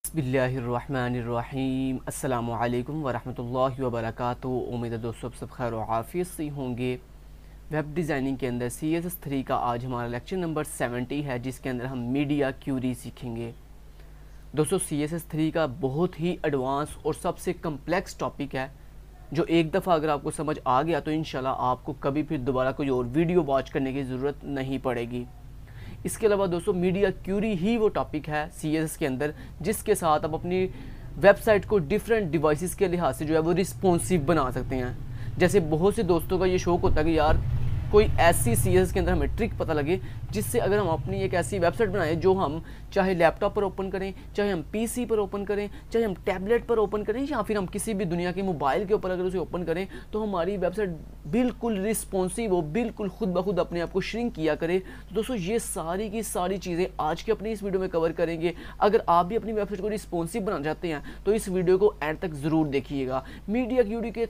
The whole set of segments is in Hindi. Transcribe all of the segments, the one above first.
बिस्मिल्लाहिर्रहमानिर्रहीम अस्सलामु अलैकुम वरहमतुल्लाहि वबरकातुहू। उम्मीद है दोस्तों आप सब खैर और आफियत से होंगे। वेब डिज़ाइनिंग के अंदर CSS3 का आज हमारा लेक्चर नंबर 70 है, जिसके अंदर हम मीडिया क्यूरी सीखेंगे। दोस्तों CSS3 का बहुत ही एडवांस और सबसे कम्प्लेक्स टॉपिक है, जो एक दफ़ा अगर आपको समझ आ गया तो इंशाल्लाह आपको कभी फिर दोबारा कोई और वीडियो वॉच करने की ज़रूरत नहीं पड़ेगी। इसके अलावा दोस्तों मीडिया क्यूरी ही वो टॉपिक है CSS के अंदर जिसके साथ आप अपनी वेबसाइट को डिफरेंट डिवाइसेस के लिहाज से जो है वो रिस्पॉन्सिव बना सकते हैं। जैसे बहुत से दोस्तों का ये शौक़ होता है कि यार कोई ऐसी CSS के अंदर हमें ट्रिक पता लगे जिससे अगर हम अपनी एक ऐसी वेबसाइट बनाएं जो हम चाहे लैपटॉप पर ओपन करें, चाहे हम PC पर ओपन करें, चाहे हम टैबलेट पर ओपन करें, या फिर हम किसी भी दुनिया के मोबाइल के ऊपर अगर उसे ओपन करें तो हमारी वेबसाइट बिल्कुल रिस्पॉन्सिव हो, बिल्कुल खुद ब खुद अपने आप को श्रिंक किया करे। तो दोस्तों ये सारी की सारी चीज़ें आज की अपनी इस वीडियो में कवर करेंगे। अगर आप भी अपनी वेबसाइट को रिस्पॉन्सिव बनाना चाहते हैं तो इस वीडियो को एंड तक ज़रूर देखिएगा। मीडिया क्यूरी के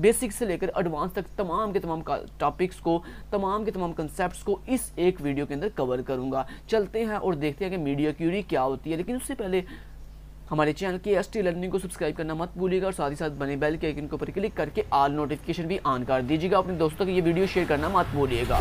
बेसिक से लेकर एडवांस तक तमाम के तमाम टॉपिक्स को, तमाम के तमाम कंसेप्ट्स को इस एक वीडियो के अंदर कवर करूंगा। चलते हैं और देखते हैं कि मीडिया क्यूरी क्या होती है। लेकिन उससे पहले हमारे चैनल की ST लर्निंग को सब्सक्राइब करना मत भूलिएगा और साथ ही साथ बने बेल के आइकन के ऊपर क्लिक करके ऑल नोटिफिकेशन भी ऑन कर दीजिएगा। अपने दोस्तों को ये वीडियो शेयर करना मत भूलिएगा।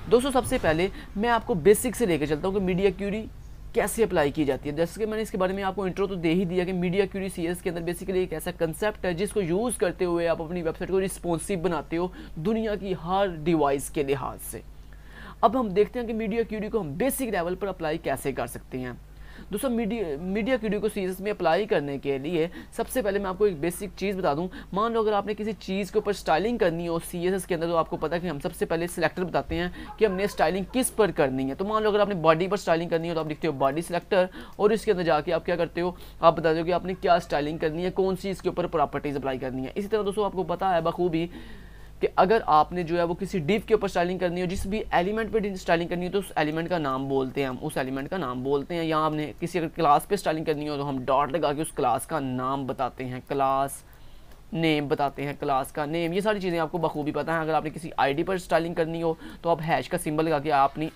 दोस्तों सबसे पहले मैं आपको बेसिक से लेकर चलता हूँ कि मीडिया क्यूरी कैसे अप्लाई की जाती है। जैसे कि मैंने इसके बारे में आपको इंट्रो तो दे ही दिया कि मीडिया क्यूरी CSS के अंदर बेसिकली एक ऐसा कंसेप्ट है जिसको यूज़ करते हुए आप अपनी वेबसाइट को रिस्पॉन्सिव बनाते हो दुनिया की हर डिवाइस के लिहाज से। अब हम देखते हैं कि मीडिया क्यूरी को हम बेसिक लेवल पर अप्लाई कैसे कर सकते हैं। दोस्तों मीडिया क्यूरी को CSS में अप्लाई करने के लिए सबसे पहले मैं आपको एक बेसिक चीज़ बता दूं। मान लो अगर आपने किसी चीज़ के ऊपर स्टाइलिंग करनी हो CSS के अंदर, तो आपको पता है कि हम सबसे पहले सिलेक्टर बताते हैं कि हमने स्टाइलिंग किस पर करनी है। तो मान लो अगर आपने बॉडी पर स्टाइलिंग करनी हो तो आप लिखते हो बॉडी सिलेक्टर, और इसके अंदर जाके आप क्या करते हो, आप बताते हो कि आपने क्या स्टाइलिंग करनी है, कौन सी इसके ऊपर प्रॉपर्टीज़ अप्लाई करनी है। इसी तरह दोस्तों आपको पता है बखूबी कि अगर आपने जो है वो किसी डिव के ऊपर स्टाइलिंग करनी हो, जिस भी एलिमेंट पे स्टाइलिंग करनी हो तो उस एलिमेंट का नाम बोलते हैं, हम उस एलिमेंट का नाम बोलते हैं। या आपने किसी अगर क्लास पे स्टाइलिंग करनी हो तो हम डॉट लगा के उस क्लास का नाम बताते हैं, क्लास नेम बताते हैं, क्लास का नेम। ये सारी चीज़ें आपको बखूबी पता है। अगर आपने किसी ID पर स्टाइलिंग करनी हो तो आप हैश का सिंबल लगा के अपनी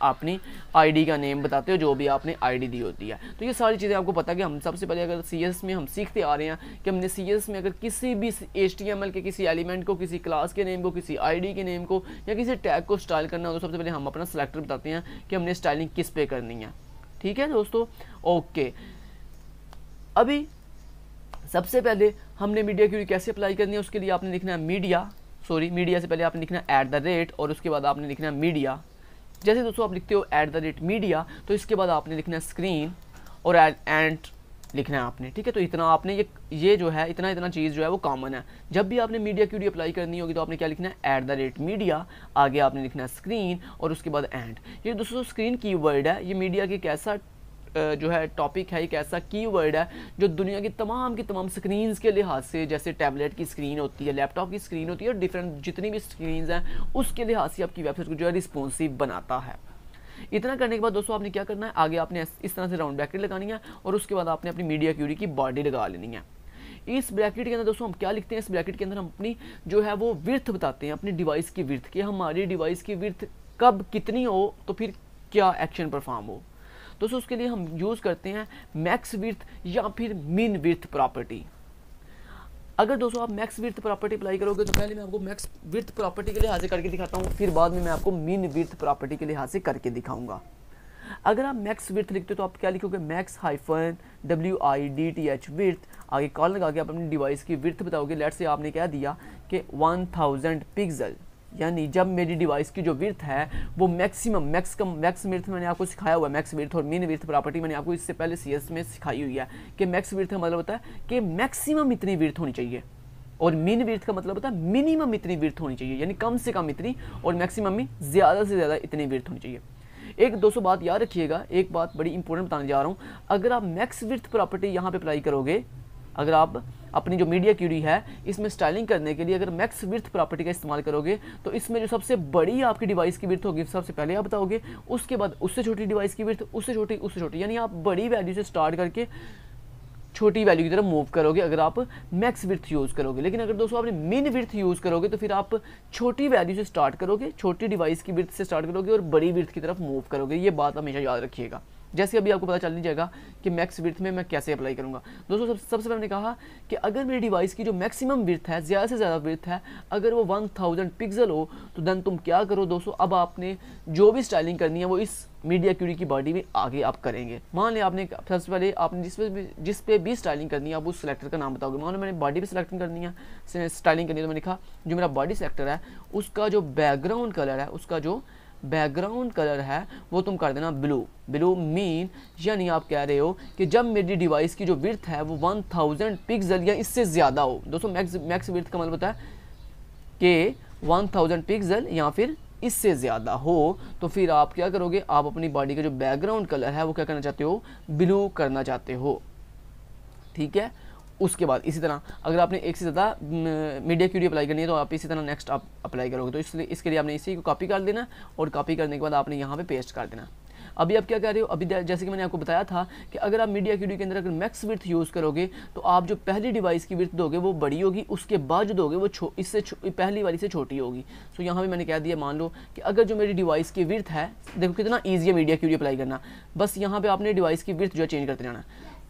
ID का नेम बताते हो, जो भी आपने ID दी होती है। तो ये सारी चीज़ें आपको पता है कि हम सबसे पहले अगर CSS में हम सीखते आ रहे हैं कि हमने CSS में अगर किसी भी HTML के किसी एलिमेंट को, किसी क्लास के नेम को, किसी ID के नेम को या किसी टैग को स्टाइल करना हो तो सबसे पहले हम अपना सेलेक्टर बताते हैं कि हमने स्टाइलिंग किस पे करनी है। ठीक है दोस्तों, ओके। अभी सबसे पहले हमने मीडिया क्यूरी कैसे अप्लाई करनी है, उसके लिए आपने लिखना है मीडिया से पहले आपने लिखना है @ और उसके बाद आपने लिखना है मीडिया। जैसे दोस्तों आप लिखते हो @मीडिया तो इसके बाद आपने लिखना है स्क्रीन और एंड लिखना है आपने। ठीक है, तो इतना आपने ये जो है इतना चीज़ जो है वो कॉमन है। जब भी आपने मीडिया क्यूरी अप्लाई करनी होगी तो आपने क्या लिखना है @मीडिया, आगे आपने लिखना है स्क्रीन और उसके बाद एंड। ये दोस्तों स्क्रीन कीवर्ड है, ये मीडिया की कैसा जो है टॉपिक है, एक ऐसा कीवर्ड है जो दुनिया की तमाम स्क्रीन्स के लिहाज से, जैसे टैबलेट की स्क्रीन होती है, लैपटॉप की स्क्रीन होती है और डिफरेंट जितनी भी स्क्रीन्स हैं उसके लिहाज से आपकी वेबसाइट को जो है रिस्पॉन्सिव बनाता है। इतना करने के बाद दोस्तों आपने क्या करना है, आगे आपने इस तरह से राउंड ब्रैकेट लगानी है और उसके बाद आपने अपनी मीडिया क्यूरी की बॉडी लगा लेनी है। इस ब्रैकेट के अंदर दोस्तों हम क्या लिखते हैं, इस ब्रैकेट के अंदर हम अपनी जो है वो विड्थ बताते हैं, अपनी डिवाइस की विड्थ, कि हमारी डिवाइस की विड्थ कब कितनी हो तो फिर क्या एक्शन परफॉर्म हो। दोस्तों उसके लिए हम यूज़ करते हैं मैक्स विड्थ या फिर मिन विड्थ प्रॉपर्टी। अगर दोस्तों आप मैक्स विड्थ प्रॉपर्टी अप्लाई करोगे तो पहले मैं आपको मैक्स विड्थ प्रॉपर्टी के लिहाज से करके दिखाता हूँ, फिर बाद में मैं आपको मिन विड्थ प्रॉपर्टी के लिहाज से करके दिखाऊंगा। अगर आप मैक्स विड्थ लिखते हो तो आप क्या लिखोगे, मैक्स -width विड्थ, आगे कॉल लगा के आप अपनी डिवाइस की विड्थ बताओगे। लेट्स से आपने क्या दिया कि 1000 पिक्सल, यानी जब मेरी डिवाइस की जो विड्थ है वो मैक्स विड्थ मैंने आपको सिखाया हुआ है, मैक्स विड्थ और मिन विड्थ प्रॉपर्टी मैंने आपको इससे पहले CSS में सिखाई हुई है कि मैक्स विड्थ का मतलब होता है कि मैक्सिमम इतनी विड्थ होनी चाहिए और मिन विड्थ का मतलब होता है मिनिमम इतनी विड्थ होनी चाहिए, यानी कम से कम इतनी और मैक्सिमम में ज़्यादा से ज़्यादा इतनी विड्थ होनी चाहिए। एक दोस्तों बात याद रखिएगा, एक बात बड़ी इंपॉर्टेंट बताने जा रहा हूँ। अगर आप मैक्स विड्थ प्रॉपर्टी यहाँ पे अप्लाई करोगे, अगर आप अपनी जो मीडिया क्यूरी है इसमें स्टाइलिंग करने के लिए अगर मैक्स विड्थ प्रॉपर्टी का इस्तेमाल करोगे तो इसमें जो सबसे बड़ी आपकी डिवाइस की विड्थ होगी सबसे पहले आप बताओगे, उसके बाद उससे छोटी डिवाइस की विड्थ, उससे छोटी, यानी आप बड़ी वैल्यू से स्टार्ट करके छोटी वैल्यू की तरफ मूव करोगे अगर आप मैक्स विड्थ यूज़ करोगे। लेकिन अगर दोस्तों आपने मिन विड्थ यूज़ करोगे तो फिर आप छोटी वैल्यू से स्टार्ट करोगे, छोटी डिवाइस की विड्थ से स्टार्ट करोगे और बड़ी विड्थ की तरफ मूव करोगे। ये बात हमेशा याद रखिएगा। जैसे अभी आपको पता चल नहीं जाएगा कि मैक्स विड्थ में मैं कैसे अप्लाई करूँगा। दोस्तों सबसे पहले मैंने कहा कि अगर मेरी डिवाइस की जो मैक्सिमम विड्थ है, ज़्यादा से ज़्यादा विड्थ है, अगर वो 1000 पिक्सल हो, तो देन तुम क्या करो दोस्तों, अब आपने जो भी स्टाइलिंग करनी है वो इस मीडिया क्यूरी की बॉडी में आगे आप करेंगे। मान लिया आपने सबसे पहले आपने जिस पे भी स्टाइलिंग करनी है आप उस सेलेक्टर का नाम बताओगे। मान लो मैंने बॉडी पे सेलेक्टिंग करनी है, स्टाइलिंग करनी है, तो मैंने लिखा जो मेरा बॉडी सेलेक्टर है उसका जो बैकग्राउंड कलर है, उसका जो बैकग्राउंड कलर है वो तुम कर देना ब्लू। ब्लू मीन यानी आप कह रहे हो कि जब मेरी डिवाइस की जो विड्थ है वो 1000 पिक्सल या इससे ज़्यादा हो। दोस्तों मैक्स विड्थ का मतलब होता है कि 1000 पिक्सल या फिर इससे ज़्यादा हो, तो फिर आप क्या करोगे, आप अपनी बॉडी का जो बैकग्राउंड कलर है वो क्या करना चाहते हो, ब्लू करना चाहते हो। ठीक है, उसके बाद इसी तरह अगर आपने एक से ज़्यादा मीडिया क्यूरी अप्लाई करनी है तो आप इसी तरह नेक्स्ट आप अप्लाई करोगे। तो इसलिए इसके लिए आपने इसी को कॉपी कर देना और कॉपी करने के बाद आपने यहाँ पे पेस्ट कर देना। अभी आप क्या कर रहे हो, अभी जैसे कि मैंने आपको बताया था कि अगर आप मीडिया क्यूरी के अंदर अगर मैक्स विड्थ यूज़ करोगे तो आप जो पहली डिवाइस की विड्थ दोगे वो बड़ी होगी, उसके बाद जो दोगे वो इससे पहली वाली से छोटी होगी। सो यहाँ भी मैंने कह दिया, मान लो कि अगर जो मेरी डिवाइस की विड्थ है, देखो कितना ईजी है मीडिया क्यूरी अप्लाई करना, बस यहाँ पर आपने डिवाइस की विड्थ जो है चेंज करते जाना।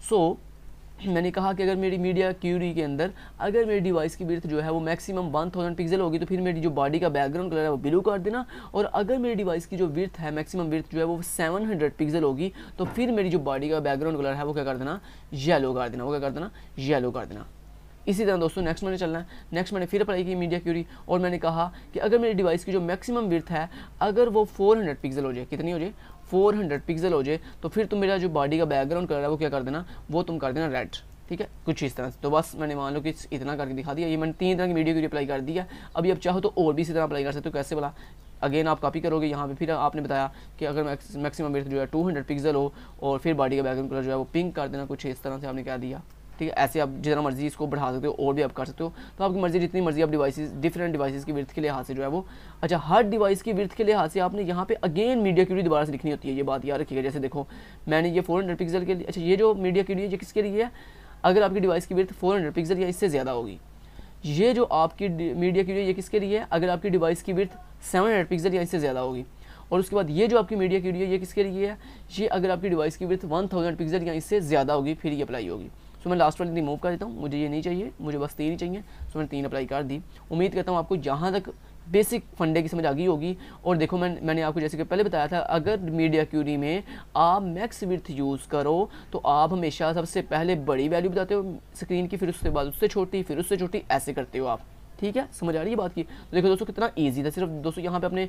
सो मैंने कहा कि अगर मेरी मीडिया क्यूरी के अंदर अगर मेरी डिवाइस की विड्थ जो है वो मैक्सिमम 1000 पिक्सल होगी तो फिर मेरी जो बॉडी का बैकग्राउंड कलर है वो ब्लू कर देना। और अगर मेरी डिवाइस की जो विड्थ है मैक्सिमम विड्थ जो है वो 700 पिक्सल होगी तो फिर मेरी जो बॉडी का बैकग्राउंड कलर है वो क्या कर देना, येलो कर देना, वो क्या कर देना, येलो कर देना। इसी तरह दोस्तों नेक्स्ट मैंने चलना है, नेक्स्ट मैंने फिर अप्लाई की मीडिया क्यूरी और मैंने कहा कि अगर मेरी डिवाइस की जो मैक्सिमम विड्थ है अगर वो 400 पिक्सल हो जाए, कितनी हो जाए, 400 पिक्सल हो जाए, तो फिर तुम मेरा जो बॉडी का बैकग्राउंड कलर है वो क्या कर देना, वो तुम कर देना रेड। ठीक है, कुछ इस तरह से। तो बस मैंने मान लो कि इतना करके दिखा दिया। ये मैंने 3 तरह की मीडिया क्यूरी अप्लाई कर दिया। अभी आप चाहो तो और भी इसी तरह अप्लाई कर सकते हो। कैसे बोला, अगेन आप कॉपी करोगे यहाँ पे, फिर आपने बताया कि अगर मैक्सिमम विड्थ जो है 200 पिक्सल हो और फिर बॉडी का बैकग्राउंड कलर जो है वो पिंक कर देना, कुछ इस तरह से आपने क्या दिया। ठीक है, ऐसे आप जितना मर्जी इसको बढ़ा सकते हो और भी आप कर सकते हो। तो आपकी मर्जी, जितनी मर्जी आप डिफरेंट डिवाइसेस की विड्थ के लिहाज से जो है वो, अच्छा हर डिवाइस की विड्थ के लिहाज से आपने यहाँ पे अगेन मीडिया क्यूरी दोबारा से लिखनी होती है। ये बात याद रखिएगा। जैसे देखो मैंने ये 400 पिक्सल के लिए, अच्छा ये जो मीडिया क्यूरी है ये किसके लिए है, अगर आपकी डिवाइस की विड्थ 400 पिक्सल या इससे ज़्यादा होगी। ये जो आपकी मीडिया क्यूरी है ये किसके लिए है, अगर आपकी डिवाइस की विड्थ 700 पिक्सल या इससे ज़्यादा होगी। और उसके बाद ये जो आपकी मीडिया क्यूरी है ये किसके लिए है, ये अगर आपकी डिवाइस की विड्थ 1000 पिक्सल या इससे ज़्यादा होगी फिर ये अप्लाई होगी। सो मैं लास्ट वाली रिमूव कर देता हूँ, मुझे ये नहीं चाहिए, मुझे बस 3 ही चाहिए। सो मैंने 3 अप्लाई कर दी। उम्मीद करता हूँ आपको यहाँ तक बेसिक फंडे की समझ आ गई होगी। और देखो मैंने आपको जैसे कि पहले बताया था, अगर मीडिया क्यूरी में आप मैक्स विड्थ यूज़ करो तो आप हमेशा सबसे पहले बड़ी वैल्यू बताते हो स्क्रीन की, फिर उसके बाद उससे छोटी, फिर उससे छोटी, ऐसे करते हो आप। ठीक है, समझ आ रही है बात की। तो देखो दोस्तों कितना इजी था। सिर्फ दोस्तों यहाँ पे अपने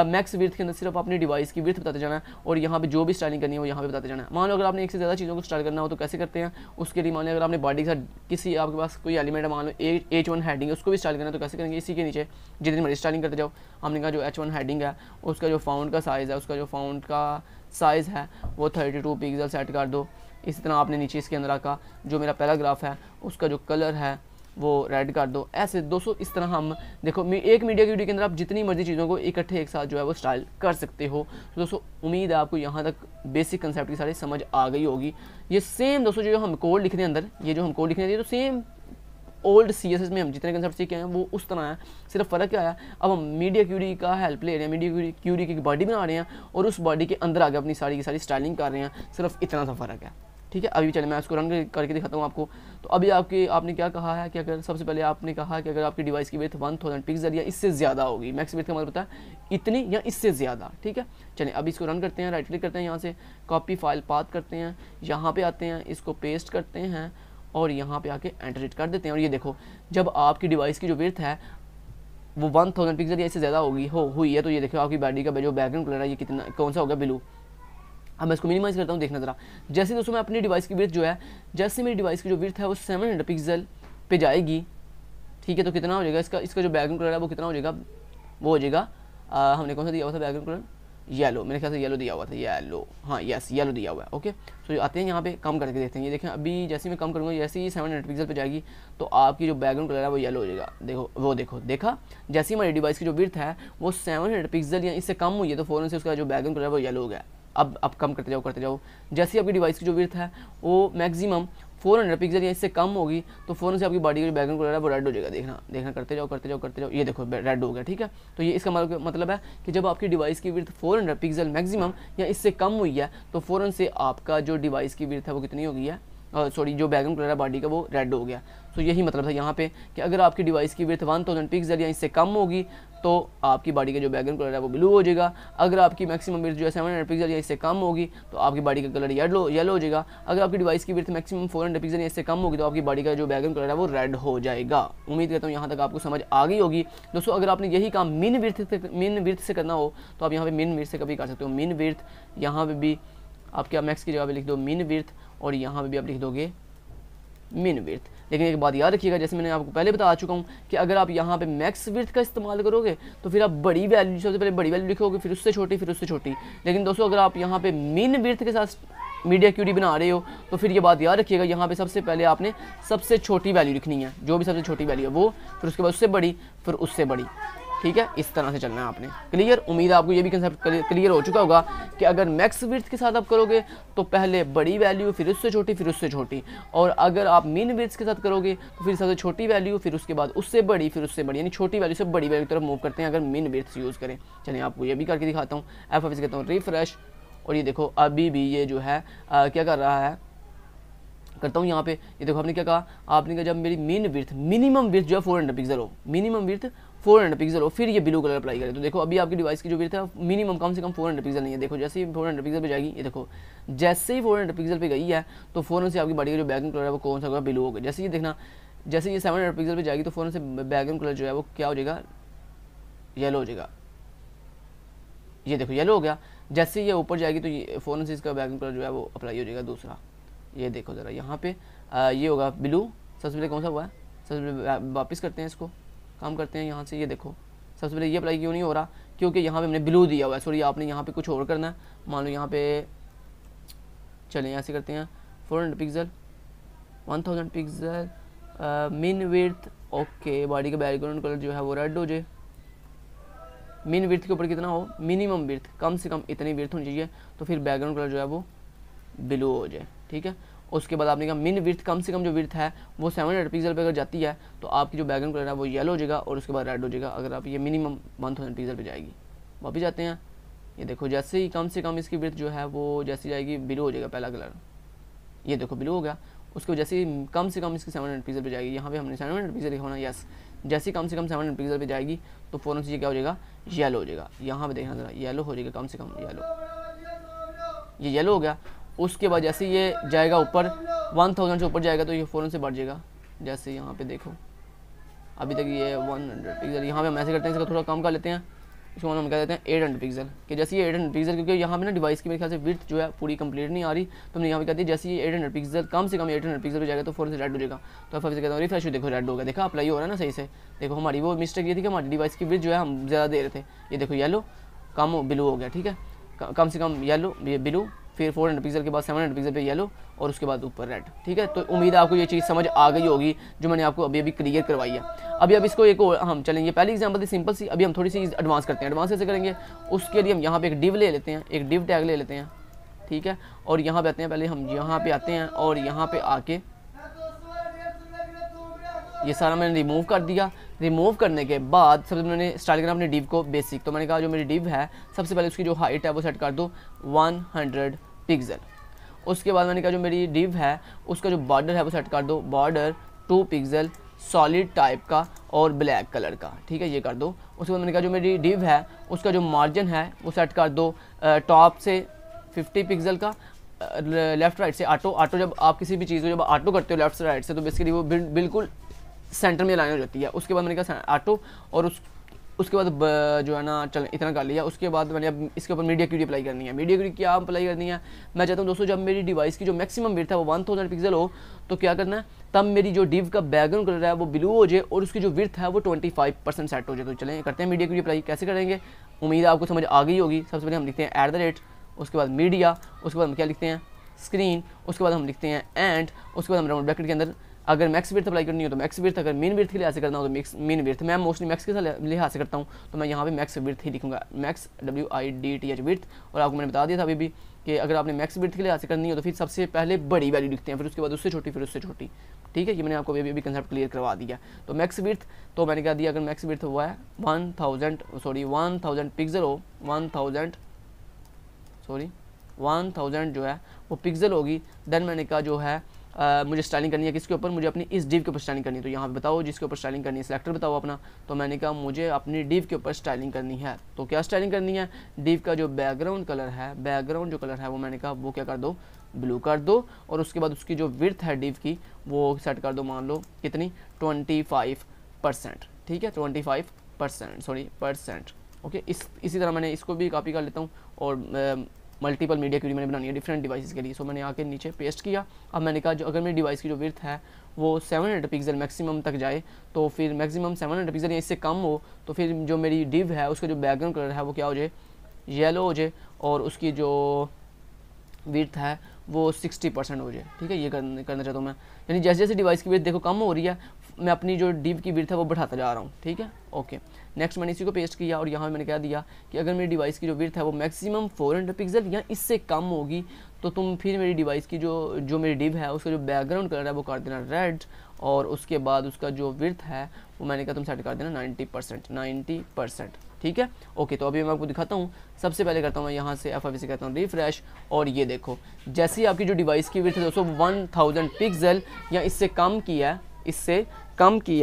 मैक्स विड्थ के अंदर सिर्फ अपनी डिवाइस की विड्थ बताते जाना है और यहाँ पे जो भी स्टाइलिंग करनी है वो यहाँ पे बताते जाना है। मान लो अगर आपने एक से ज़्यादा चीज़ों को स्टाइल करना हो तो कैसे करते हैं, उसके लिए मान लो अगर आपने बॉडी के साथ किसी आपके पास कोई एलिमेंट है, मान लो H1 हेडिंग है, उसको भी स्टाइल करना है तो कैसे करेंगे, इसी के नीचे जितनी मर्जी स्टाइलिंग करते जाओ। हमने कहा जो H1 हेडिंग है उसका जो फाउंट का साइज़ है, उसका जो फाउंट का साइज़ है वो 32 पिक्सल सेट कर दो। इसी तरह आपने नीचे इसके अंदर आका जो मेरा पैराग्राफ है उसका जो कलर है वो रेड कर दो। ऐसे दोस्तों इस तरह हम देखो एक मीडिया क्यूरी के अंदर आप जितनी मर्जी चीज़ों को इकट्ठे एक साथ जो है वो स्टाइल कर सकते हो। तो दोस्तों उम्मीद है आपको यहाँ तक बेसिक कंसेप्ट की सारी समझ आ गई होगी। ये सेम दोस्तों जो हम कोड लिखने अंदर, ये जो हम कोड लिखने तो सेम ओल्ड CSS में हम जितने कंसेप्ट सीखे हैं वो उस तरह है। सिर्फ फ़र्क क्या है, अब हम मीडिया क्यूरी का हेल्प ले रहे हैं, मीडिया क्यूरी की बॉडी बना रहे हैं और उस बॉडी के अंदर आगे अपनी सारी की सारी स्टाइलिंग कर रहे हैं। सिर्फ इतना सा फ़र्क है। ठीक है, अभी चले मैं इसको रन करके दिखाता हूँ आपको। तो अभी आपने क्या कहा है कि अगर सबसे पहले आपने कहा कि अगर आपकी डिवाइस की विड्थ 1000 पिक्सल या इससे ज़्यादा होगी, मैक्स विड्थ का मतलब होता है इतनी या इससे ज़्यादा। ठीक है, चलिए अभी इसको रन करते हैं, राइट क्लिक करते हैं, यहाँ से कॉपी फाइल पाथ करते हैं, यहाँ पे आते हैं, इसको पेस्ट करते हैं और यहाँ पे आके एंटर कर देते हैं। और ये देखो जब आपकी डिवाइस की जो विड्थ है वो 1000 पिक्सल या इससे ज़्यादा हुई है तो ये देखो आपकी बॉडी का जो बैकग्राउंड कलर है ये कितना कौन सा होगा, ब्लू। अब मैं इसको मिनिमाइज़ करता हूँ, देखना ज़रा। जैसे दोस्तों मैं अपनी डिवाइस की विड्थ जो है, जैसे मेरी डिवाइस की जो विड्थ है वो 700 पिक्सल पे जाएगी, ठीक है, तो कितना हो जाएगा इसका जो बैकग्राउंड कलर है वो कितना हो जाएगा, वो हो जाएगा हमने कौन सा दिया हुआ था बैकग्राउंड कलर, येलो, मेरे ख्याल से येलो दिया हुआ था, येलो, हाँ यस येलो दिया हुआ है। ओके, सो आते हैं यहाँ पे कम करके देखते हैं। ये देखें अभी जैसे मैं कम करूँगा जैसे ही 700 पिक्सल पे जाएगी तो आपकी जो बैकग्राउंड कलर है वो येलो हो जाएगा। देखो वो देखा जैसे ही हमारी डिवाइस की जो विड्थ है वो 700 पिक्सल या इससे कम हुई है तो फ़ौरन से उसका जो बैकग्राउंड कलर है वो येलो हो गया। अब कम करते जाओ। जैसे आपकी डिवाइस की जो विड्थ है वो मैक्सिमम 400 पिक्सल या इससे कम होगी तो फ़ौरन से आपकी बॉडी का जो बैकग्राउंड कलर है वो रेड हो जाएगा। देखना करते जाओ, ये देखो रेड हो गया, ठीक है। तो ये इसका मतलब है कि जब आपकी डिवाइस की विड्थ 400 पिक्सल मैक्सिमम या इससे कम हुई है तो फ़ौरन से आपका जो डिवाइस की विड्थ है वो कितनी हो गई है, सॉरी जो बैकग्राउंड कलर है बॉडी का वो रेड हो गया। तो यही मतलब था यहाँ पे कि अगर आपकी डिवाइस की विड्थ 1000 पिक्सल या इससे कम होगी तो आपकी बॉडी का जो बैकग्राउंड कलर है वो ब्लू हो जाएगा। अगर आपकी मैक्सिमम विड्थ जो है 700 पिक्सल या इससे कम होगी तो आपकी बॉडी का कलर येलो हो जाएगा। अगर आपकी डिवाइस की विड्थ मैक्सिमम 400 पिक्सल या इससे कम होगी तो आपकी बॉडी का जो बैकग्राउंड कलर है वो रेड हो जाएगा। उम्मीद करता हूँ यहाँ तक आपको समझ आ गई होगी। दोस्तों अगर आपने यही काम मिन विड्थ से करना हो तो आप यहाँ पे मिन विड्थ से कभी कर सकते हो। मिन विड्थ यहाँ पे भी आप क्या मैक्स की जगह पे लिख दो मिन विड्थ और यहाँ पे भी आप लिख दोगे मिन विड्थ। लेकिन एक बात याद रखिएगा, जैसे मैंने आपको पहले बता चुका हूँ कि अगर आप यहाँ पे मैक्स विड्थ का इस्तेमाल करोगे तो फिर आप बड़ी वैल्यू, सबसे पहले बड़ी वैल्यू लिखोगे, फिर उससे छोटी। लेकिन दोस्तों अगर आप यहाँ पे मिन विड्थ के साथ मीडिया क्यूटी बना रहे हो तो फिर ये बात याद रखिएगा, यहाँ पे सबसे पहले आपने सबसे छोटी वैल्यू लिखनी है, जो भी सबसे छोटी वैल्यू है वो, फिर उसके बाद उससे बड़ी, फिर उससे बड़ी, ठीक है। इस तरह से चलना है आपने। क्लियर? उम्मीद है आपको ये भी कंसेप्ट क्लियर हो चुका होगा कि अगर मैक्स विड्थ के साथ आप करोगे तो पहले बड़ी वैल्यू, फिर उससे छोटी, और अगर आप मिन विड्थ के साथ करोगे तो फिर सबसे छोटी वैल्यू, फिर उसके बाद उससे बड़ी, यानी छोटी वैल्यू से बड़ी वैल्यू की तरफ मूव करते हैं अगर मिन विड्थ यूज़ करें। चलिए आपको ये भी करके दिखाता हूँ। F5 से कहता हूँ रिफ्रेश, और ये देखो अभी भी ये जो है क्या कर रहा है, करता हूँ यहाँ पे। ये देखो आपने क्या कहा, आपने कहा जब मेरी मिनिमम विड्थ जो है 400 पिक्सल हो, मिनिमम विड्थ 400 पिक्सल हो, फिर ये ब्लू कलर अप्लाई करें। तो देखो अभी आपकी डिवाइस की जो विड्थ है मिनिमम कम से कम 400 पिक्सल नहीं है। देखो जैसे ही 400 पिक्सल पे जाएगी, ये देखो जैसे ही 400 पिक्सल पे गई है तो फ़ौरन से आपकी बॉडी का जो बैकग्राउंड कलर है वो कौन सा होगा, ब्लू होगा। जैसे ये देखना, जैसे ये 700 पिक्सल पे जाएगी तो फ़ौरन से बैकग्राउंड कलर जो है वो क्या हो जाएगा, येलो हो जाएगा। ये देखो येलो हो गया। जैसे ये ऊपर जाएगी तो ये फ़ौरन से इसका बैकग्राउंड कलर जो है वो अप्लाई हो जाएगा दूसरा। ये देखो ज़रा यहाँ पे ये होगा ब्लू। सबसे पहले कौन सा हुआ है, सबसे पहले वापस करते हैं, इसको काम करते हैं यहाँ से। ये देखो सबसे पहले ये अप्लाई क्यों नहीं हो रहा, क्योंकि यहाँ पे हमने ब्लू दिया हुआ है। सॉरी, आपने यहाँ पे कुछ और करना है। मान लो यहाँ पे चलें ऐसे करते हैं 400 पिक्सल 1000 पिक्सल मिन विड्थ, ओके। बॉडी का बैकग्राउंड कलर जो है वो रेड हो जाए। मिन विड्थ के ऊपर कितना हो, मिनिमम विड्थ कम से कम इतनी विड्थ होनी चाहिए, तो फिर बैकग्राउंड कलर जो है वो ब्लू हो जाए, ठीक है। उसके बाद आपने कहा मिन विड्थ कम से कम जो विड्थ है वो 700 पिक्सल पे अगर जाती है तो आपकी जो बैकग्राउंड कलर है वो येलो हो जाएगा और उसके बाद रेड हो जाएगा अगर आप ये मिनिमम 1000 पिक्सल पे जाएगी। वापस जाते हैं, ये देखो जैसे ही कम से कम इसकी विड्थ जो है वो जैसे जाएगी ब्लू हो जाएगा पहला कलर। ये देखो ब्लू हो गया। उसको जैसे ही कम से कम इसकी 700 पिक्सल पे जाएगी, यहाँ पे हमने 700 पिक्सल लिखा होना, यस। जैसे ही कम से कम 700 पिक्सल पे जाएगी तो फ़ौरन से ये क्या हो जाएगा, येलो हो जाएगा। यहाँ पे देखना ज़रा, येलो हो जाएगा, कम से कम येलो, ये येलो हो गया। उसके बाद जैसे ये जाएगा ऊपर 1000 से ऊपर जाएगा तो ये फ़ौरन से बढ़ जाएगा। जैसे यहाँ पे देखो अभी तक ये 100 पिक्सल, यहाँ पे हम ऐसे करते हैं, इसका थोड़ा कम कर लेते हैं, इसको हम कह देते हैं 800 पिक्सल। कि जैसे ये 800 पिक्सल, क्योंकि यहाँ पे ना डिवाइस की मेरे ख्याल से विड्थ जो है पूरी कंप्लीट नहीं आ रही, तो हमने यहाँ पे कहते हैं जैसे ये 800 पिक्सल कम से कम 800 पिक्सल पे जाएगा तो फ़ौरन से रेड हो जाएगा। तो F5 से कहता हूँ रिफ्रेश, देखो रेड हो गया। देखा अप्लाई हो रहा है ना सही से। देखो हमारी वो मिस्टेक ये थी कि हमारी डिवाइस की विड्थ जो है हम ज़्यादा दे रहे थे। ये देखो येलो कम ब्लू हो गया, ठीक है। कम से कम येलो, ये ब्लू, फिर 400 पिक्सल के बाद 700 पिक्सल पे येलो और उसके बाद ऊपर रेड, ठीक है। तो उम्मीद है आपको ये चीज़ समझ आ गई होगी जो मैंने आपको अभी क्लियर करवाई है। अभी अब इसको एक और हम चलेंगे, पहली एग्जांपल थी सिंपल सी, अभी हम थोड़ी सी एडवांस करते हैं। एडवांस कैसे करेंगे, उसके लिए हम यहाँ पे एक डिव ले लेते हैं, एक डिव टैग ले लेते हैं, ठीक है। और यहाँ पे आते हैं, पहले हम यहाँ पे आते हैं और यहाँ पे आके ये सारा मैंने रिमूव कर दिया। रिमूव करने के बाद सबसे पहले मैंने स्टार्ट करना अपने डिव को बेसिक। तो मैंने कहा जो मेरी डिव है सबसे पहले उसकी जो हाइट है वो सेट कर दो 100 पिक्सल। उसके बाद मैंने कहा जो मेरी डिव है उसका जो बॉर्डर है वो सेट कर दो बॉर्डर 2 पिक्सल सॉलिड टाइप का और ब्लैक कलर का, ठीक है, ये कर दो। उसके बाद मैंने कहा जो मेरी डिव है उसका जो मार्जिन है वो सेट कर दो टॉप से 50 पिक्सल का, लेफ्ट राइट से ऑटो जब आप किसी भी चीज़ को जब ऑटो करते हो लेफ्ट से राइट से तो बेसिकली वो बिल्कुल सेंटर में लाइन हो जाती है। उसके बाद मैंने कहा ऑटो और उसके बाद जो है ना चल इतना कर लिया। उसके बाद मैंने अब इसके ऊपर मीडिया क्यूटी अप्लाई करनी है। मीडिया क्यूटी क्या अप्लाई करनी है, मैं चाहता हूँ दोस्तों जब मेरी डिवाइस की जो मैक्सिमम विड्थ है वो 1000 पिक्सल हो तो क्या करना है, तब मेरी जो डिव का बैकग्राउंड कलर है वो ब्लू हो जाए और उसकी जो विड्थ है वो 25% सेट हो जाए। तो चलें करते हैं मीडिया क्यूटी अप्लाई। कैसे करेंगे, उम्मीद है आपको समझ आ गई होगी। सबसे पहले हम लिखते हैं @ उसके बाद मीडिया, उसके बाद हम क्या लिखते हैं स्क्रीन, उसके बाद हम लिखते हैं एंड, उसके बाद हम राउंड ब्रैकेट के अंदर अगर मैक्स विड्थ अप्लाई करनी हो तो मैक्स विड्थ, अगर मिन विड्थ के लिहाज से करना हो तो मिन विड्थ। मैं मोस्टली मैक्स के लिहाज से करता हूँ तो मैं यहाँ पे मैक्स विड्थ ही लिखूंगा, मैक्स WIDTH विड्थ। और आपको मैंने बता दिया था अभी भी कि अगर आपने मैक्स विड्थ के लिए हासिल करनी हो तो फिर सबसे पहले बड़ी वैल्यू लिखते हैं, फिर उसके बाद उससे छोटी, फिर उससे छोटी। ठीक है, ये मैंने आपको अभी कंसेप्ट क्लियर करवा दिया। तो मैक्स विड्थ तो मैंने क्या दिया, अगर मैक्स विड्थ हुआ है 1000 पिक्सल हो, 1000 जो है वो पिक्सल होगी, देन मैंने कहा जो है मुझे स्टाइलिंग करनी है किसके ऊपर, मुझे अपनी इस डिव के ऊपर स्टाइलिंग करनी है। तो यहाँ पे बताओ जिसके ऊपर स्टाइलिंग करनी है, सिलेक्टर बताओ अपना। तो मैंने कहा मुझे अपनी डिव के ऊपर स्टाइलिंग करनी है। तो क्या स्टाइलिंग करनी है, डिव का जो बैकग्राउंड कलर है, बैकग्राउंड जो कलर है वो मैंने कहा वो क्या कर दो, ब्लू कर दो। और उसके बाद उसकी जो विड्थ है डिव की वो सेट कर दो, मान लो कितनी 25%। ठीक है, 25% ओके। इसी तरह मैंने इसको भी कॉपी कर लेता हूँ और मल्टीपल मीडिया क्यूरी मैंने बनानी है डिफरेंट डिवाइसेस के लिए। सो मैंने आके नीचे पेस्ट किया। अब मैंने कहा जो अगर मेरी डिवाइस की जो विड्थ है वो 700 पिक्सल मैक्सिमम तक जाए, तो फिर मैक्सिमम 700 पिक्सल या इससे कम हो तो फिर जो मेरी डिव है उसका जो बैकग्राउंड कलर है वो क्या हो जाए, येलो हो जाए, और उसकी जो विड्थ है वो 60% हो जाए। ठीक है, ये करना चाहता हूँ मैं, यानी जैसे जैसे डिवाइस की विड्थ देखो कम हो रही है, मैं अपनी जो डिव की विड्थ है वो बढ़ाता जा रहा हूँ। ठीक है, ओके। नेक्स्ट मैंने इसी को पेस्ट किया और यहाँ मैंने क्या दिया कि अगर मेरी डिवाइस की जो विड्थ है वो मैक्सिमम 400 पिक्सल या इससे कम होगी तो तुम फिर मेरी डिवाइस की जो मेरी डिव है उसका जो बैकग्राउंड कलर है वो कर देना रेड, और उसके बाद उसका जो विड्थ है वो मैंने कहा तुम सेट कर देना 90%। ठीक है, ओके। तो अभी मैं आपको दिखाता हूँ। सबसे पहले करता हूँ मैं यहाँ से F5 से कहता हूँ रिफ्रेश, और ये देखो जैसे ही आपकी जो डिवाइस की विड्थ है दोस्तों 1000 पिक्सल या इससे कम किया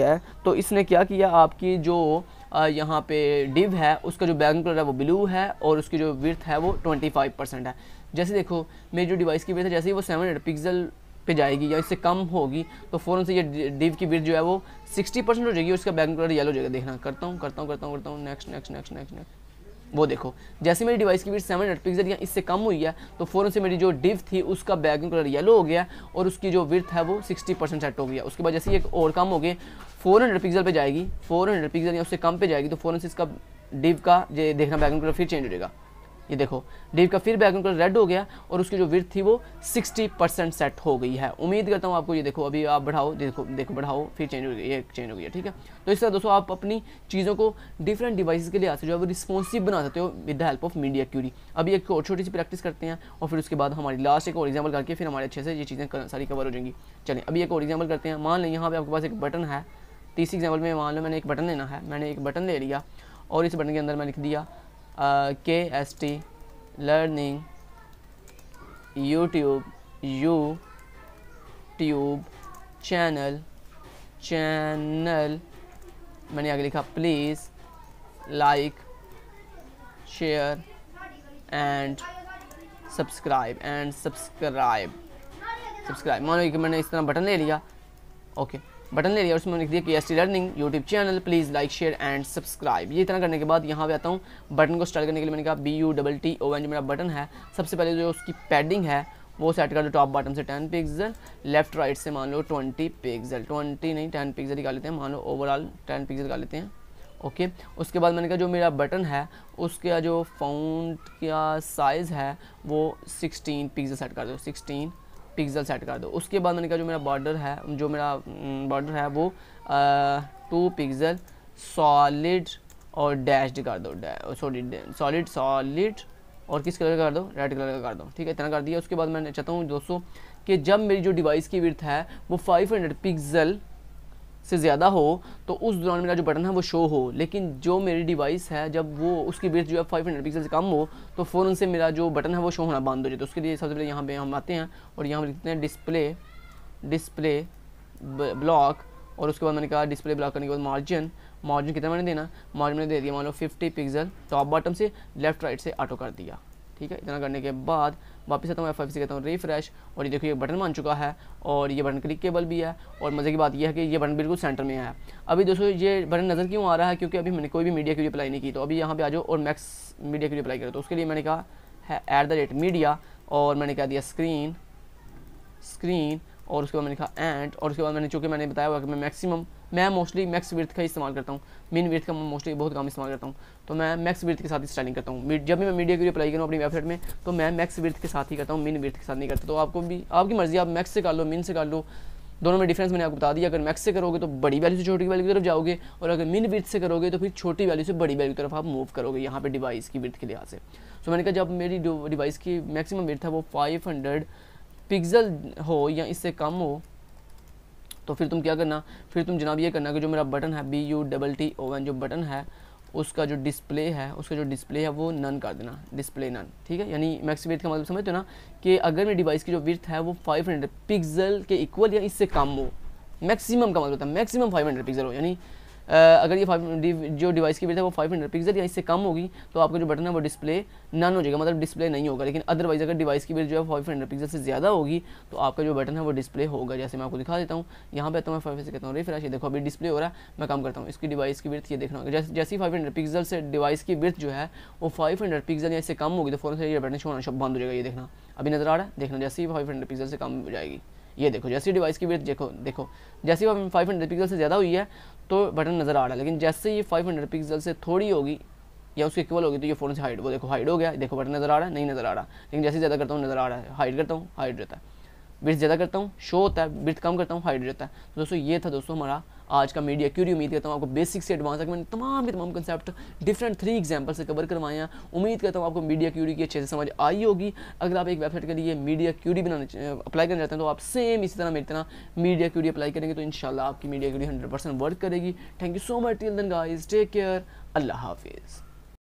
है, तो इसने क्या किया, आपकी जो यहाँ पे डिव है उसका जो बैकग्राउंड कलर है वो ब्लू है और उसकी जो विड्थ है वो 25% है। जैसे देखो मेरी जो डिवाइस की विड्थ है जैसे ही वो 700 पिक्सल पे जाएगी या इससे कम होगी तो फ़ौरन से ये डिव की विड्थ जो है वो 60% हो जाएगी, उसका बैकग्राउंड कलर येलो हो जाएगा। देखना करता हूँ नेक्स्ट। वो देखो जैसे मेरी डिवाइस की विड्थ 700 पिक्सल या इससे कम हुई है तो फ़ौरन से मेरी जो डिव थी उसका बैकग्राउंड कलर येलो हो गया और उसकी जो विड्थ है वो 60% सेट हो गया। उसके बाद जैसे ये और कम हो गए 400 पिक्सल पे जाएगी, 400 पिक्सल या उससे कम पे जाएगी तो फ़ौरन से इसका डिव का ये देखना बैकग्राउंड कलर फिर चेंज हो जाएगा। ये देखो डिव का फिर बैकग्राउंड कलर रेड हो गया और उसकी जो विड्थ थी वो 60% सेट हो गई है। उम्मीद करता हूँ आपको ये देखो अभी आप बढ़ाओ, देखो बढ़ाओ फिर चेंज हो गई, ये चेंज हो गई है। ठीक है, तो इस तरह दोस्तों आप अपनी चीज़ों को डिफरेंट डिवाइसेस के लिए जो है वो रिस्पॉन्सिव बना सकते हो with the help of media query. अभी एक और छोटी सी प्रैक्टिस करते हैं और फिर उसके बाद हमारी लास्ट एक और एग्जाम्पल करके फिर हमारे अच्छे से ये चीज़ें सारी कवर हो जाएंगी। चलिए अभी एक और एग्जाम्पल करते हैं। मान लें यहाँ पर आपके पास एक बटन है, तीसरी एग्जाम्पल में मान लो मैंने एक बटन लेना है, मैंने एक बटन ले लिया और इस बटन के अंदर मैं लिख दिया KST लर्निंग यूट्यूब चैनल मैंने आगे लिखा please like share and subscribe मान लो कि मैंने इस तरह बटन ले लिया। ओके, बटन ले लिया, उसमें लिख दिया KST learning YouTube channel please like share and subscribe. ये इतना करने के बाद यहाँ पे आता हूँ बटन को स्टार्ट करने के लिए मैंने कहा BUTTON जो मेरा बटन है सबसे पहले जो उसकी पैडिंग है वो सेट कर दो टॉप बटन से 10 पिक्सल, लेफ्ट राइट से मान लो 20 पिक्सल, 20 नहीं 10 पिक्सल निकाल लेते हैं, मान लो ओवरऑल 10 पिक्सल निकाल लेते हैं। ओके, उसके बाद मैंने कहा जो मेरा बटन है उसका जो फ़ॉन्ट का साइज़ है वो 16 पिक्सल सेट कर दो, 16 पिक्सल सेट कर दो। उसके बाद मैंने कहा जो मेरा बॉर्डर है वो 2 पिक्सल सॉलिड और डैश्ड कर दो, सॉलिड और किस कलर का कर दो, रेड कलर का कर दो। ठीक है, इतना कर दिया। उसके बाद मैं चाहता हूँ दोस्तों कि जब मेरी जो डिवाइस की विड्थ है वो 500 पिक्सल से ज़्यादा हो तो उस दौरान मेरा जो बटन है वो शो हो, लेकिन जो मेरी डिवाइस है जब वो उसकी विड्थ जो है 500 पिक्सल से कम हो तो फ़ौरन से मेरा जो बटन है वो शो होना बंद हो जाए। तो उसके लिए सबसे पहले यहाँ पे हम आते हैं और यहाँ पर लिखते हैं डिस्प्ले ब्लॉक, और उसके बाद मैंने कहा डिस्प्ले ब्लॉक करने के बाद मार्जिन कितना मैंने देना, मार्जिन मैंने दे दिया मान लो 50 पिक्सल टॉप बॉटम से, लेफ्ट राइट से ऑटो कर दिया। ठीक है, इतना करने के बाद वापस आता हूँ F5 से कहता हूँ रिफ्रेश, और ये देखो ये बटन बन चुका है और ये बटन क्लिकेबल भी है। और मज़े की बात यह है कि ये बटन बिल्कुल सेंटर में है। अभी दोस्तों ये बटन नज़र क्यों आ रहा है, क्योंकि अभी मैंने कोई भी मीडिया क्यूरी अप्लाई नहीं की। तो अभी यहाँ पे आ जाओ और मैक्स मीडिया क्यूरी अप्लाई करो। तो उसके लिए मैंने कहा है @media और मैंने कहा दिया स्क्रीन और उसके बाद मैंने कहा एंड, और उसके बाद मैंने चूँकि मैंने बताया हुआ कि मैं मोस्टली मैक्स विड्थ का इस्तेमाल करता हूँ, मिन विड्थ का मोस्टली बहुत कम इस्तेमाल करता हूँ। तो मैं मैक्स विड्थ के साथ ही स्टाइलिंग करता हूँ। जब भी मैं मीडिया क्यूरी अप्लाई करूँ अपनी वेबसाइट में तो मैं मैक्स विड्थ के साथ ही करता हूँ, मिन विड्थ के साथ नहीं करता। तो आपको भी आपकी मर्ज़ी, आप मैक्स से कर लो, मिन से कर लो, दोनों में डिफरेंस मैंने आपको बता दिया। अगर मैक्स से करोगे तो बड़ी वैल्यू से छोटी वैल्यू की तरफ जाओगे, और अगर मिन विड्थ से करोगे तो फिर छोटी वैल्यू से बड़ी वैल्यू की तरफ आप मूव करोगे यहाँ पे डिवाइस की विड्थ के लिहाज से। सो मैंने कहा जब मेरी डिवाइस की मैक्सिमम विड्थ है वो 500 पिक्सल हो या इससे कम हो, तो फिर तुम क्या करना, फिर तुम जनाब ये करना कि जो मेरा बटन है BUTTON जो बटन है उसका जो डिस्प्ले है वो नन कर देना, डिस्प्ले नन, ठीक है। यानी मैक्स विड्थ का मतलब समझते हो ना, कि अगर मेरी डिवाइस की जो विड्थ है वो 500 पिक्सल के इक्वल या इससे कम हो, मैक्सिमम का मतलब होता है मैक्सिमम 500 पिक्सल हो, यानी अगर ये जो डिवाइस की विड्थ है वो 500 पिक्सल या इससे कम होगी तो आपका जो बटन है वो डिस्प्ले नन हो जाएगा, मतलब डिस्प्ले नहीं होगा। लेकिन अदरवाइज अगर डिवाइस की विड्थ जो है 500 पिक्सल से ज़्यादा होगी तो आपका जो बटन है वो डिस्प्ले होगा। जैसे मैं आपको दिखा देता हूँ, यहाँ पे आता हूँ मैं 5 से कहता हूँ रिफ्रेश, देखो अभी डिस्प्ले हो रहा है, मैं काम करता हूँ इसकी डिवाइस की विड्थ ये देखना होगा। जैसे ही 500 पिक्सल से डिवाइस की विड्थ जो है वो 500 पिक्सल या इससे कम होगी तो फ़ौरन से ये बटन शो होना बंद हो जाएगा। ये देखना अभी नज़र आ रहा है, देखना जैसे ही 500 पिक्सल से कम हो जाएगी, ये देखो जैसे डिवाइस की विड्थ देखो जैसे ही 500 पिक्सल से ज़्यादा हुई है तो बटन नज़र आ रहा है, लेकिन जैसे ये 500 पिक्सल से थोड़ी होगी या उसके इक्वल होगी तो ये फ़ौरन से हाइड, वो देखो हाइड हो गया, देखो बटन नज़र आ रहा है, नहीं नज़र आ रहा। लेकिन जैसे ज़्यादा करता हूँ नज़र आ रहा है, हाइड करता हूँ हाइड रहता है, विड्थ ज़्यादा करता हूँ शो होता है, विड्थ कम करता हूँ हाइड रहता है। तो दोस्तों ये था दोस्तों हमारा आज का मीडिया क्यूरी। उम्मीद करता हूँ आपको बेसिक से एडवांस तक मैंने तमाम के तमाम कंसेप्ट डिफरेंट 3 एग्जाम्पल से कवर करवाए हैं। उम्मीद करता हूँ आपको मीडिया क्यूरी की अच्छे से समझ आई होगी। अगर आप एक वेबसाइट के लिए मीडिया क्यूरी अप्लाई करना चाहते हैं तो आप सेम इसी तरह मेरी तरह मीडिया क्यूरी अप्लाई करेंगे तो इंशाल्लाह आपकी मीडिया क्यूरी 100% वर्क करेगी। Thank you so much, till then guys, take care, अल्लाह हाफिज़।